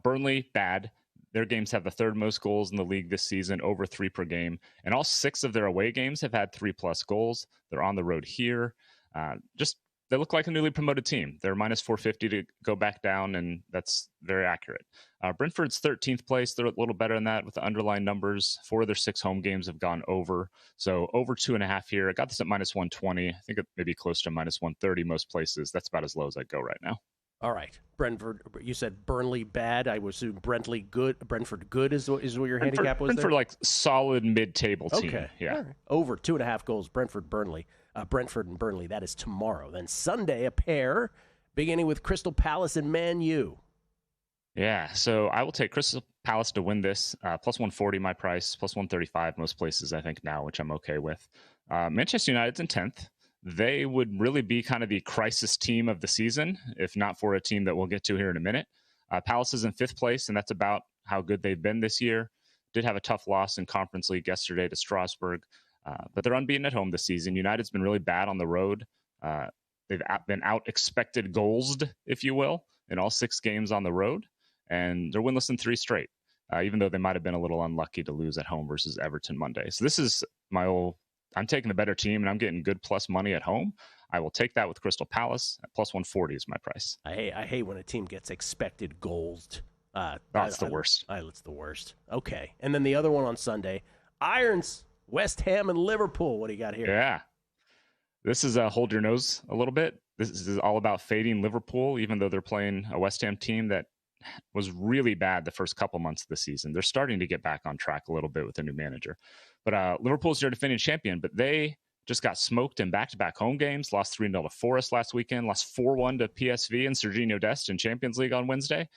Burnley, bad. Their games have the 3rd most goals in the league this season, over 3 per game. And all 6 of their away games have had 3+ goals. They're on the road here. They look like a newly promoted team. They're minus 450 to go back down, and that's very accurate. Brentford's 13th place. They're a little better than that with the underlying numbers. 4 of their 6 home games have gone over. So over 2.5 here. I got this at minus 120. I think it may be close to minus 130 most places. That's about as low as I go right now. All right, Brentford. You said Burnley bad. I would assume Brentford good is what your handicap was. Brentford there? Like solid mid-table team. Okay, yeah. Right. Over 2.5 goals. Brentford and Burnley. That is tomorrow. Then Sunday, a pair beginning with Crystal Palace and Man U. Yeah, so I will take Crystal Palace to win this. Plus 140 my price. Plus 135 most places I think now, which I'm okay with. Manchester United's in 10th. They would really be kind of the crisis team of the season, if not for a team that we'll get to here in a minute. Palace is in 5th place, and that's about how good they've been this year. Did have a tough loss in Conference League yesterday to Strasbourg, but they're unbeaten at home this season. United's been really bad on the road. They've been out-expected goalsed, if you will, in all 6 games on the road, and they're winless in 3 straight, even though they might have been a little unlucky to lose at home versus Everton Monday. So this is I'm taking the better team, and I'm getting good plus money at home. I will take that with Crystal Palace. At plus 140 is my price. I hate when a team gets expected goals. That's the worst. It's the worst. Okay. And then the other one on Sunday, Irons, West Ham, and Liverpool. What do you got here? Yeah. This is hold your nose a little bit. This is all about fading Liverpool, even though they're playing a West Ham team that was really bad the first couple months of the season. They're starting to get back on track a little bit with their new manager. But Liverpool's their defending champion, but they just got smoked in back-to-back home games, lost 3-0 to Forest last weekend, lost 4-1 to PSV and Serginho Dest in Champions League on Wednesday.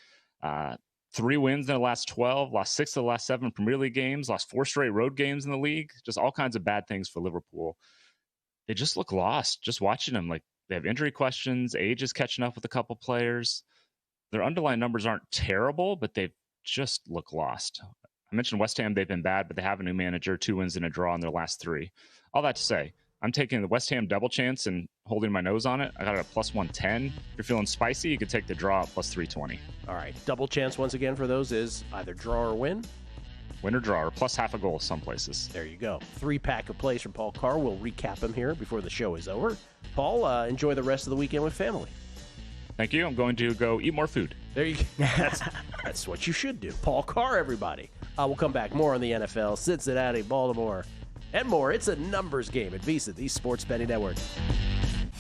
3 wins in the last 12, lost 6 of the last 7 Premier League games, lost 4 straight road games in the league. Just all kinds of bad things for Liverpool. They just look lost. Just watching them, like they have injury questions, age is catching up with a couple players. Their underlying numbers aren't terrible, but they just look lost. I mentioned West Ham, they've been bad, but they have a new manager, 2 wins and a draw in their last 3. All that to say, I'm taking the West Ham double chance and holding my nose on it. I got it at plus 110. If you're feeling spicy, you could take the draw at plus 320. All right. Double chance once again for those is either draw or win. Win or draw, or plus half a goal some places. There you go. 3-pack of plays from Paul Carr. We'll recap them here before the show is over. Paul, enjoy the rest of the weekend with family. Thank you. I'm going to go eat more food. There you go. That's what you should do. Paul Carr, everybody. We'll come back more on the NFL, Cincinnati, Baltimore, and more. It's a numbers game at VSiN, the Sports Betting Network.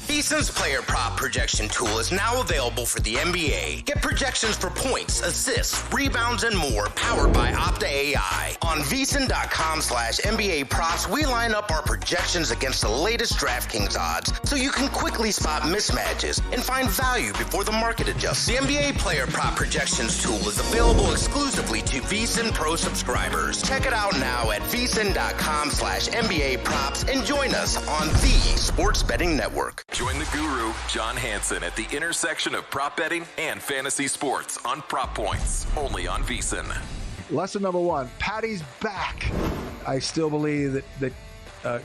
VSiN's player prop projection tool is now available for the NBA. Get projections for points, assists, rebounds, and more powered by Opta AI. On VSiN.com/NBA props, we line up our projections against the latest DraftKings odds so you can quickly spot mismatches and find value before the market adjusts. The NBA player prop projections tool is available exclusively to VSiN Pro subscribers. Check it out now at VSiN.com/NBA props and join us on the Sports Betting Network. Join the guru, John Hansen, at the intersection of prop betting and fantasy sports on Prop Points, only on VSiN. Lesson number 1, Patty's back. I still believe that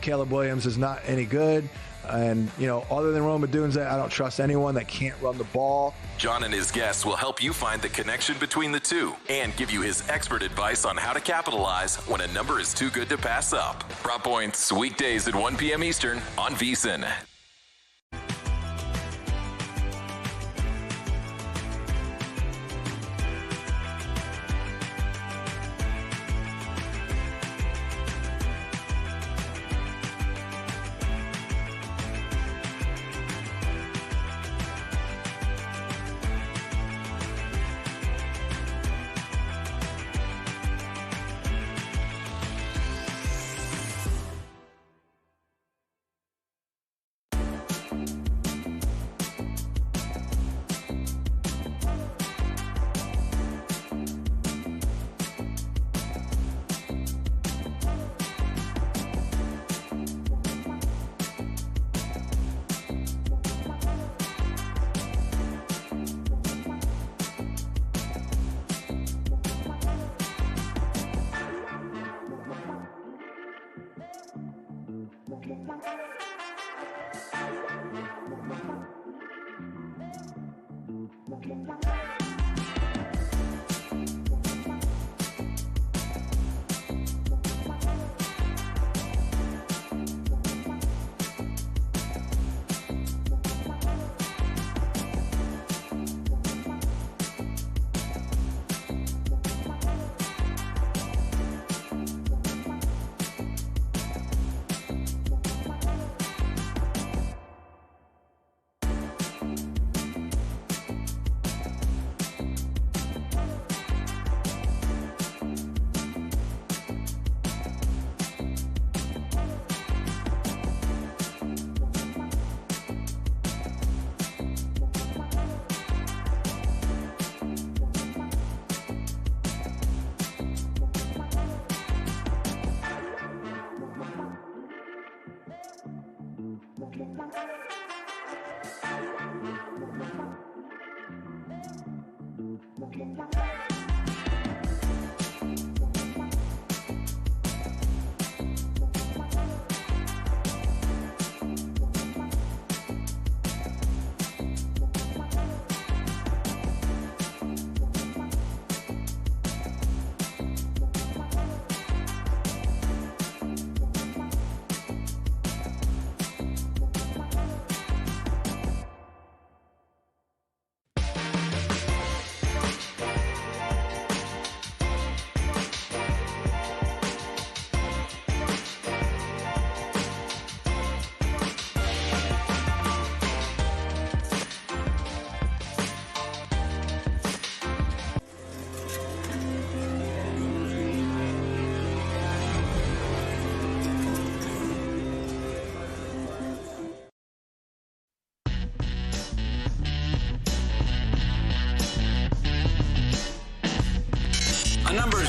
Caleb Williams is not any good. And, other than Rome Odunze, I don't trust anyone that can't run the ball. John and his guests will help you find the connection between the two and give you his expert advice on how to capitalize when a number is too good to pass up. Prop Points, weekdays at 1 p.m. Eastern on VSiN.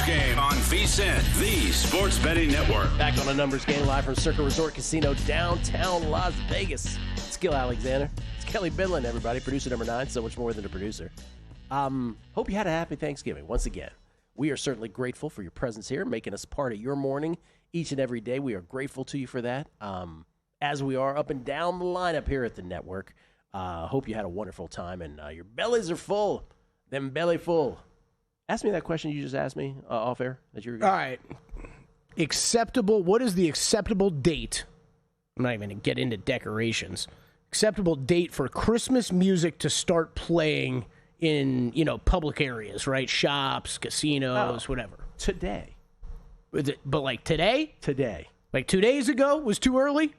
Game on VSiN, the Sports Betting Network. Back on a numbers game live from Circa Resort Casino, downtown Las Vegas. It's Gil Alexander. It's Kelly Bidlin, everybody. Producer number 9, so much more than a producer. Hope you had a happy Thanksgiving. Once again, we are certainly grateful for your presence here, making us part of your morning each and every day. We are grateful to you for that, as we are up and down the lineup here at the network. Hope you had a wonderful time, and your bellies are full. Them belly full. Ask me that question you just asked me off air. All right. Acceptable. What is the acceptable date? I'm not even going to get into decorations. Acceptable date for Christmas music to start playing in, public areas, right? Shops, casinos, whatever. Today. But like today? Today. Like 2 days ago was too early?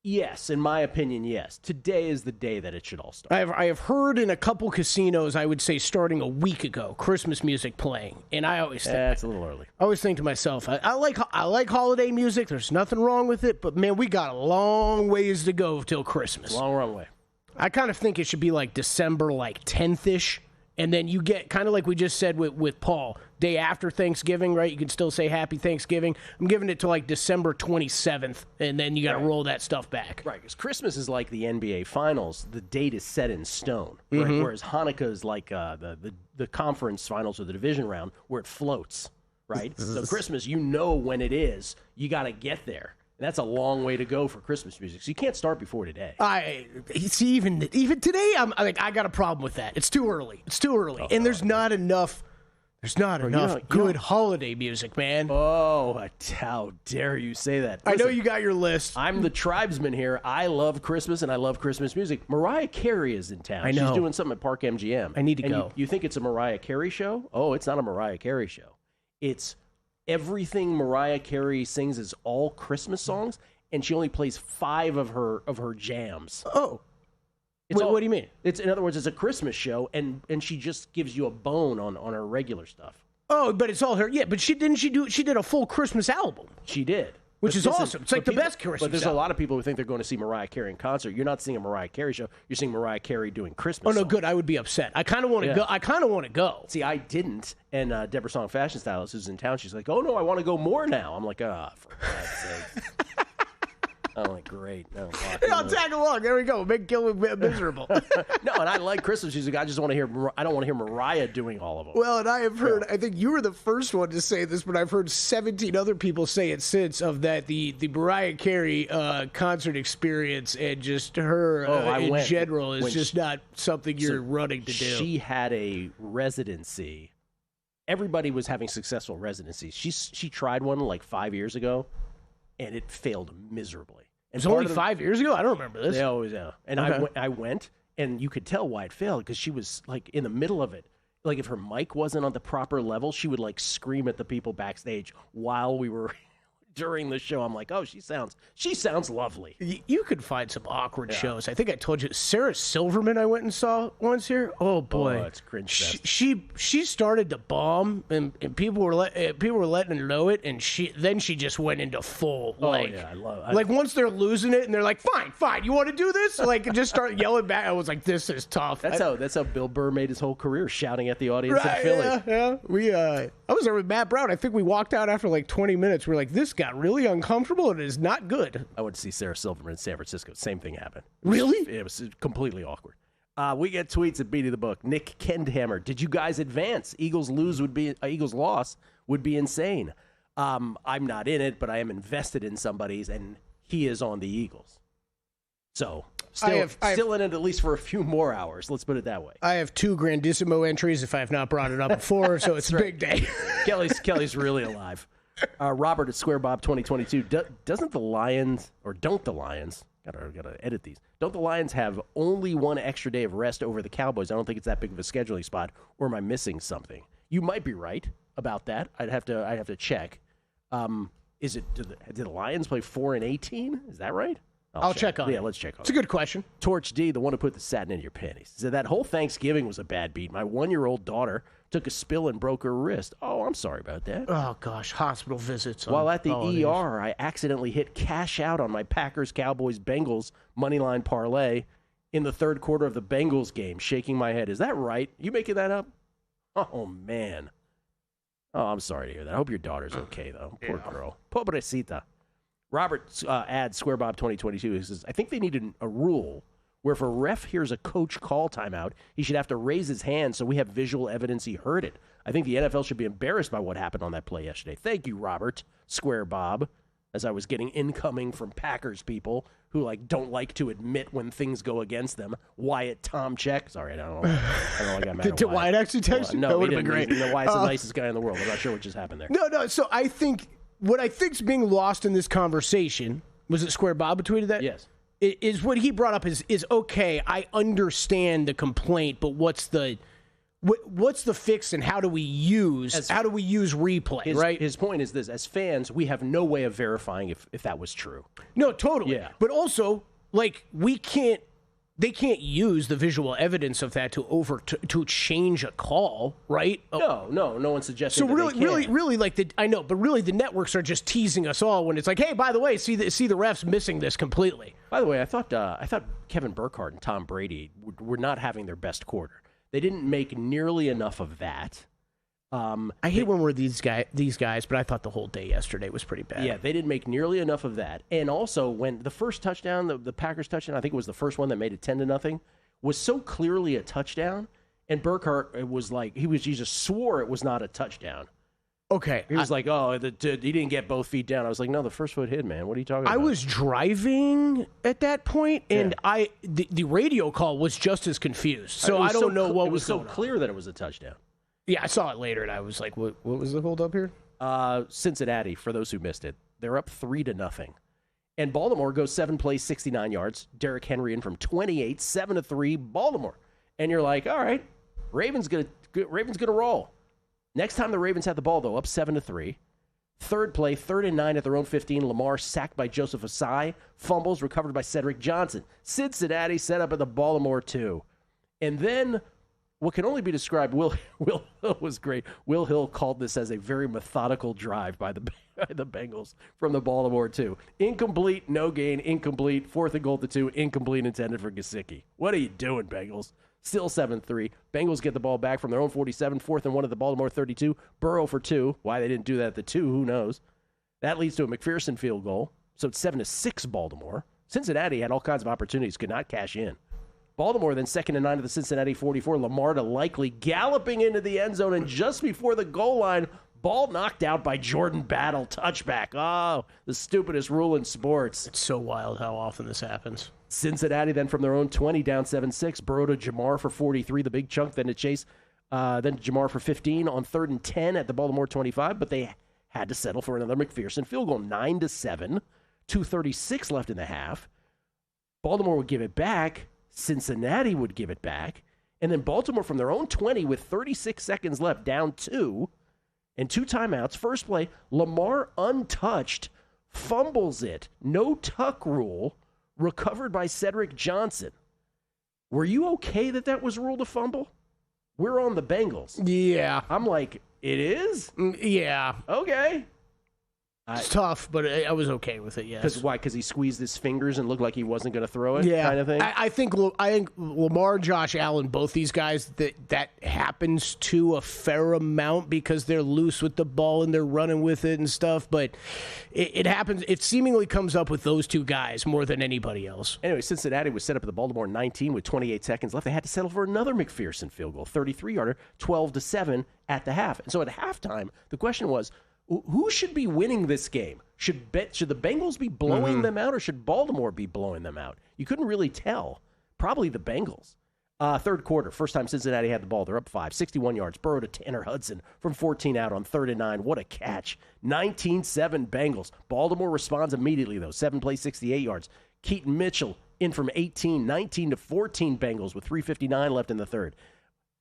Yes, in my opinion, yes. Today is the day that it should all start. I have heard in a couple casinos, I would say starting a week ago, Christmas music playing, and I always think that's a little early. I always think to myself, I like holiday music. There's nothing wrong with it, but man, we got a long ways to go till Christmas. Long way. I kind of think it should be like December, 10th-ish. And then you get kind of like we just said with Paul, day after Thanksgiving, right? You can still say Happy Thanksgiving. I'm giving it to like December 27th, and then you got to roll that stuff back. Right, because Christmas is like the NBA Finals. The date is set in stone, right? Whereas Hanukkah is like the conference finals or the division round where it floats, right? So Christmas, when it is. You got to get there. And that's a long way to go for Christmas music. So you can't start before today. Even today, I got a problem with that. It's too early. And there's not enough. There's not enough good holiday music, man. Oh, how dare you say that? Listen, I know you got your list. I'm the tribesman here. I love Christmas, and I love Christmas music. Mariah Carey is in town. I know. She's doing something at Park MGM. I need to go. You think it's a Mariah Carey show? Oh, it's not a Mariah Carey show. It's everything Mariah Carey sings is all Christmas songs, and she only plays 5 of her jams. Oh. What do you mean? In other words, it's a Christmas show, and she just gives you a bone on her regular stuff. Oh, but it's all her. Yeah, but she did a full Christmas album. She did. Which is awesome. It's like the best Christmas But there's album. a lot of people who think they're going to see Mariah Carey in concert. You're not seeing a Mariah Carey show. You're seeing Mariah Carey doing Christmas Oh, no, songs. good. I would be upset. I kind of want to go. See, I didn't. And Deborah Song, fashion stylist, who's in town, she's like, oh, no, I want to go more now. I'm like, for God's sake. I'm like, great. No, I'll tag along. There we go. Make Gil miserable. No, and I like Christmas music. I just want to hear. I don't want to hear Mariah doing all of them. Well, and I have heard. I think you were the first one to say this, but I've heard 17 other people say it since. Of that, the Mariah Carey concert experience and just her in general is just not something you're running to do. She had a residency. Everybody was having successful residencies. She tried one like 5 years ago, and it failed miserably. It was only 5 years ago? I don't remember this. They always are. And okay. I went, and you could tell why it failed, because she was like in the middle of it. Like if her mic wasn't on the proper level, she would like scream at the people backstage while we were during the show. I'm like, oh, she sounds lovely. You could find some awkward shows. I think I told you Sarah Silverman I went and saw once here. Oh boy, it's cringe. She started to bomb, and people were letting her know it, and she just went into full like once they're losing it and they're like, fine, you want to do this? Like just start yelling back. I was like, this is tough. That's how Bill Burr made his whole career, shouting at the audience in Philly. Yeah. I was there with Matt Brown. I think we walked out after like 20 minutes. We're like, this got really uncomfortable, and it is not good. I went to see Sarah Silverman in San Francisco. Same thing happened. Really? It was completely awkward. We get tweets at Beat of the Book. Nick Kendhammer, did you guys advance? Eagles loss would be insane. I'm not in it, but I am invested in somebody's, and he is on the Eagles. So still in it at least for a few more hours. Let's put it that way. I have 2 Grandissimo entries if I have not brought it up before, so it's a big day. Kelly's really alive. Robert at Square Bob 2022. Don't the Lions gotta edit these. Don't the Lions have only one extra day of rest over the Cowboys? I don't think it's that big of a scheduling spot. Or am I missing something? You might be right about that. I'd have to check. Did the Lions play 4-18? Is that right? I'll check on it. Yeah, let's check on it. It's a good question. Torch D, the one who put the satin in your panties, said that whole Thanksgiving was a bad beat. My 1-year-old daughter took a spill and broke her wrist. Oh, I'm sorry about that. Oh, gosh, hospital visits. While at the ER, I accidentally hit cash out on my Packers, Cowboys, Bengals moneyline parlay in the third quarter of the Bengals game, shaking my head. Is that right? You making that up? Oh, man. Oh, I'm sorry to hear that. I hope your daughter's okay, though. Poor girl. Pobrecita. Robert adds, Square Bob 2022, he says, I think they needed a rule where if a ref hears a coach call timeout, he should have to raise his hand so we have visual evidence he heard it. I think the NFL should be embarrassed by what happened on that play yesterday. Thank you, Robert, Square Bob, as I was getting incoming from Packers people who don't like to admit when things go against them. Wyatt Tomchek. Sorry, I don't know why I got mad at Did Wyatt actually text you? No, that would he have been didn't. great. Wyatt's the nicest guy in the world. I'm not sure what just happened there. No. So I think what I think's being lost in this conversation, was it Square Bob who tweeted that? Yes. Is what he brought up is okay, I understand the complaint, but what's the fix and how do we use replay, right? His point is this: as fans, we have no way of verifying if that was true. No, totally. Yeah. But also, they can't use the visual evidence of that to change a call, right? No one's suggesting. So that really, I know, but really, the networks are just teasing us all when it's like, hey, by the way, see the refs missing this completely. By the way, I thought Kevin Burkhardt and Tom Brady were not having their best quarter. They didn't make nearly enough of that. I hate when we're these guys, but I thought the whole day yesterday was pretty bad. Yeah, they didn't make nearly enough of that. And also, when the first touchdown, the Packers touchdown, I think it was the first one that made it 10-0, was so clearly a touchdown. And Burkhardt was like, he just swore it was not a touchdown. Okay. He was like, oh, he didn't get both feet down. I was like, no, the first foot hit, man. What are you talking about? I was driving at that point, and the radio call was just as confused. So I don't know what was going on. It was so clear that it was a touchdown. Yeah, I saw it later, and I was like, what was the hold up here? Cincinnati, for those who missed it, they're up 3-0. And Baltimore goes 7 plays, 69 yards. Derrick Henry in from 28, 7-3, Baltimore. And you're like, all right, Ravens gonna roll. Next time the Ravens had the ball, though, up 7-3. Third play, 3rd and 9 at their own 15. Lamar sacked by Joseph Ossai. Fumbles recovered by Cedric Johnson. Cincinnati set up at the Baltimore 2. And then what can only be described, Will Hill was great. Will Hill called this as a very methodical drive by the Bengals from the Baltimore 2. Incomplete, no gain, incomplete, 4th and goal to 2, incomplete intended for Gesicki. What are you doing, Bengals? Still 7-3. Bengals get the ball back from their own 47, 4th and 1 at the Baltimore 32. Burrow for 2. Why they didn't do that at the 2, who knows? That leads to a McPherson field goal. So it's 7-6 Baltimore. Cincinnati had all kinds of opportunities, could not cash in. Baltimore then 2nd and 9 at the Cincinnati 44. Lamar to Likely galloping into the end zone, and just before the goal line, ball knocked out by Jordan Battle, touchback. Oh, the stupidest rule in sports. It's so wild how often this happens. Cincinnati then from their own 20 down 7-6. Burrow to Jamar for 43, the big chunk. Then to Chase, then Jamar for 15 on 3rd and 10 at the Baltimore 25. But they had to settle for another McPherson field goal, 9-7. 2:36 left in the half. Baltimore would give it back. Cincinnati would give it back. And then Baltimore from their own 20 with 36 seconds left, down 2. And 2 timeouts. First play, Lamar untouched, fumbles it. No tuck rule. Recovered by Cedric Johnson. Were you okay that was ruled a fumble? We're on the Bengals. Yeah. I'm like, it is? Yeah. Okay. It's tough, but I was okay with it, yes. Because why? Because he squeezed his fingers and looked like he wasn't going to throw it, yeah. kind of thing? I think Lamar, Josh Allen, both these guys, that happens to a fair amount because they're loose with the ball and they're running with it and stuff, but it happens. It seemingly comes up with those two guys more than anybody else. Anyway, Cincinnati was set up at the Baltimore 19 with 28 seconds left. They had to settle for another McPherson field goal, 33-yarder, 12-7 at the half. And so at halftime, the question was, who should be winning this game? Should the Bengals be blowing them out, or should Baltimore be blowing them out? You couldn't really tell. Probably the Bengals. Third quarter, first time Cincinnati had the ball. They're up 5, 61 yards. Burrow to Tanner Hudson from 14 out on 3rd and 9. What a catch. 19-7 Bengals. Baltimore responds immediately, though. 7 plays, 68 yards. Keaton Mitchell in from 18, 19-14 Bengals with 3:59 left in the third.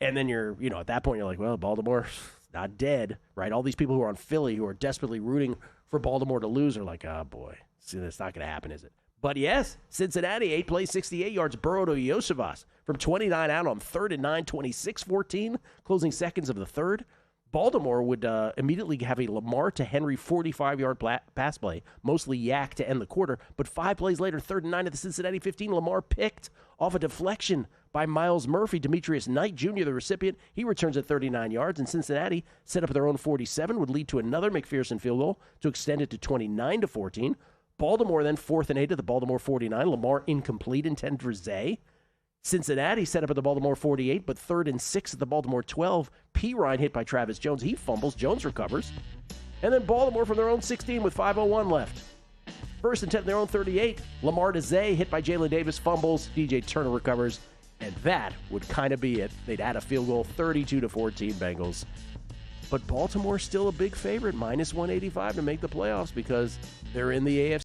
And then at that point, you're like, well, Baltimore not dead, right? All these people who are on Philly who are desperately rooting for Baltimore to lose are like, oh, boy, see, that's not going to happen, is it? But yes, Cincinnati, 8 plays, 68 yards. Burrow to Yosevas from 29 out on 3rd and 9, 26-14, closing seconds of the third. Baltimore would immediately have a Lamar to Henry 45-yard pass play, mostly yak to end the quarter. But 5 plays later, 3rd and 9 at the Cincinnati 15, Lamar picked off a deflection by Miles Murphy. Demetrius Knight Jr., the recipient, he returns at 39 yards. And Cincinnati set up their own 47, would lead to another McPherson field goal to extend it to 29-14. Baltimore then 4th and 8 at the Baltimore 49. Lamar incomplete, intended for Zay. Cincinnati set up at the Baltimore 48, but 3rd and 6 at the Baltimore 12. Pirine hit by Travis Jones. He fumbles. Jones recovers. And then Baltimore from their own 16 with 5:01 left. 1st and 10 at their own 38. Lamar to Zay, hit by Jalen Davis, fumbles. DJ Turner recovers. And that would kind of be it. They'd add a field goal, 32-14 Bengals. But Baltimore's still a big favorite, minus 185 to make the playoffs because they're in the AFC